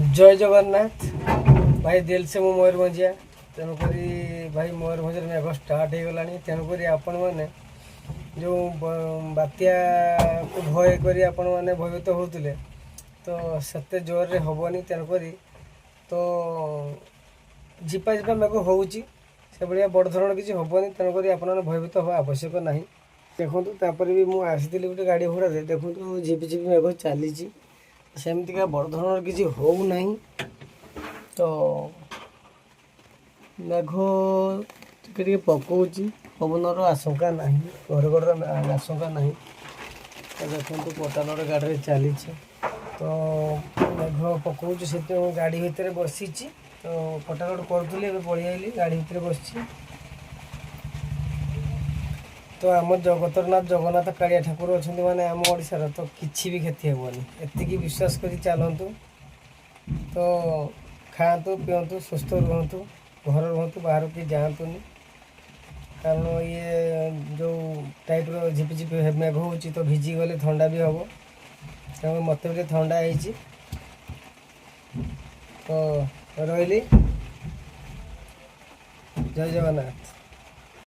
जय जगन्नाथ भाई दिल से मु मयूरभंजिया तेणुक भाई मयूरभंज मेघ स्टार्ट हो गला तेणुक आपण मैंने जो बात्या को भय कर आपण मैंने भयभीत होते तो सेते जोर रे हेनी तेणुक तो झिपा झिपा मेघ होची से भाया बड़ धरण किसी हेनी तेणुक आपने भयभीत हवा आवश्यक ना देखूँ भी मुझे गोटे गाड़ी भड़ा देखूँ झिपि झिपि मेघ चली सेमतिका बड़ धरण किसी हो नहीं तो मेघ टिके पकाउची पवनर आशंका ना घरघर आशंका ना तो देखो पटानोर गाड़ी चली तो मेघ पकाउची से गाड़ी भितर बसी तो पटानोट करूँ पलि आइली गाड़ी भितर बस तो आम जगतरनाथ जगन्नाथ कालिया ठाकुर अच्छा माने आम ओडिशार तो किसी भी क्षति हेबनी एतिकी विश्वास कर चलतु तो खातु पीतु सुस्थ रुहतु घर रुहतु बाहर कि जातुनि कारण ये जो टाइप झिपिझिपि मेघ हो तो भिजी गले ठंडा भी हम तेणु मत भी ठंडा है तो रही जय जगन्नाथ।